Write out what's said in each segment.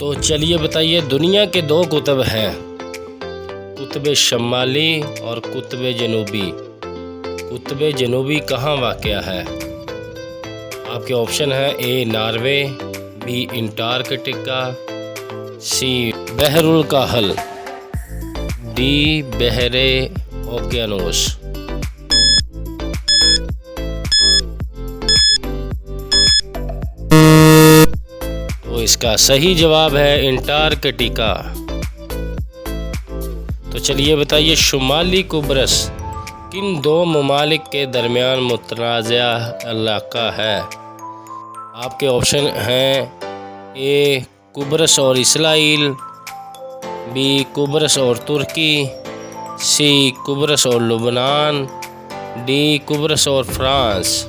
तो चलिए बताइए, दुनिया के दो कुतुब हैं, कुतुब शमाली और कुतुब जनूबी। कुतुब जनूबी कहाँ वाक़या है? आपके ऑप्शन है ए नॉर्वे, बी अंटार्कटिका, सी बहरुल काहल, डी बहरे ओकियानोस। तो इसका सही जवाब है अंटार्कटिका। तो चलिए बताइए, शुमाली कुब्रस किन दो ममालिक के दरमियान मुतनाज़ा इलाका है? आपके ऑप्शन हैं ए कुब्रस और इसराइल, बी कुब्रस और तुर्की, सी कुब्रस और लुबनान, डी कुब्रस और फ्रांस।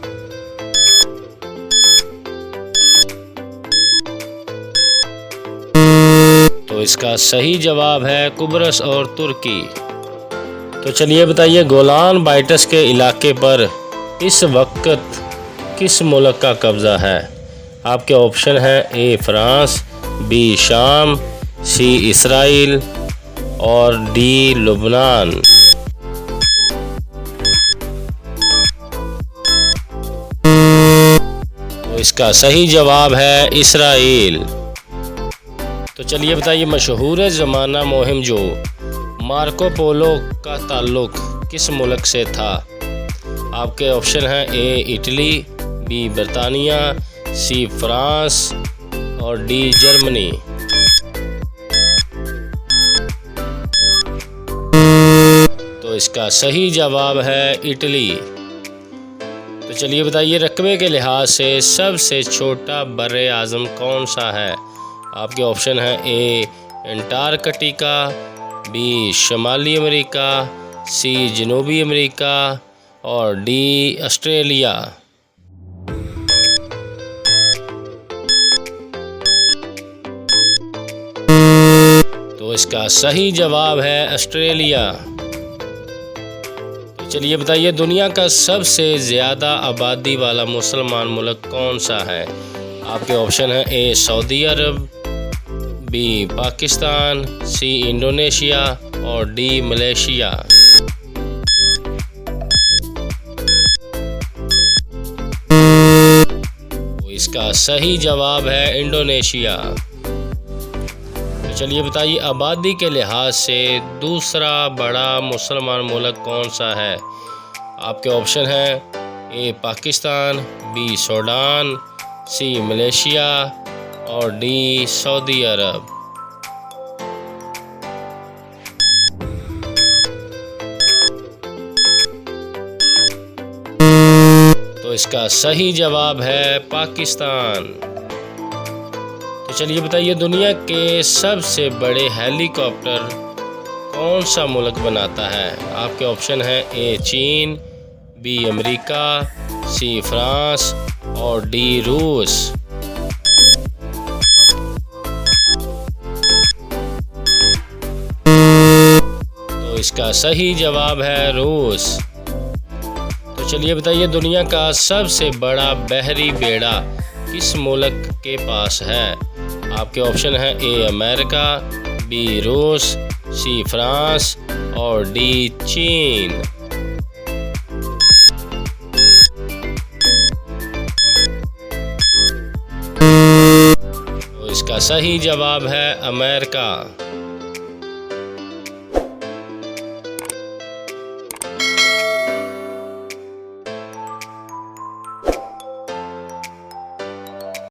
तो इसका सही जवाब है कुब्रस और तुर्की। तो चलिए बताइए, गोलान बाइटस के इलाके पर इस वक्त किस मुल्क का कब्ज़ा है? आपके ऑप्शन हैं ए फ्रांस, बी शाम, सी इसराइल और डी लुबनान। तो इसका सही जवाब है इसराइल। तो चलिए बताइए, मशहूर ज़माना मुहिम जो मार्को पोलो का ताल्लुक किस मुल्क से था? आपके ऑप्शन हैं ए इटली, बी बरतानिया, सी फ्रांस और डी जर्मनी। तो इसका सही जवाब है इटली। तो चलिए बताइए, रकबे के लिहाज से सबसे छोटा बर्रे आज़म कौन सा है? आपके ऑप्शन हैं ए अंटार्कटिका, बी शमाली अमेरिका, सी जनूबी अमेरिका और डी ऑस्ट्रेलिया। तो इसका सही जवाब है ऑस्ट्रेलिया। तो चलिए बताइए, दुनिया का सबसे ज़्यादा आबादी वाला मुसलमान मुल्क कौन सा है? आपके ऑप्शन हैं ए सऊदी अरब, बी पाकिस्तान, सी इंडोनेशिया और डी मलेशिया। तो इसका सही जवाब है इंडोनेशिया। तो चलिए बताइए, आबादी के लिहाज से दूसरा बड़ा मुसलमान मुल्क कौन सा है? आपके ऑप्शन हैं ए पाकिस्तान, बी सूडान, सी मलेशिया और डी सऊदी अरब। तो इसका सही जवाब है पाकिस्तान। तो चलिए बताइए, दुनिया के सबसे बड़े हेलीकॉप्टर कौन सा मुल्क बनाता है? आपके ऑप्शन हैं ए चीन, बी अमेरिका, सी फ्रांस और डी रूस। तो इसका सही जवाब है रूस। तो चलिए बताइए, दुनिया का सबसे बड़ा बहरी बेड़ा किस मुल्क के पास है? आपके ऑप्शन हैं ए अमेरिका, बी रूस, सी फ्रांस और डी चीन। तो इसका सही जवाब है अमेरिका।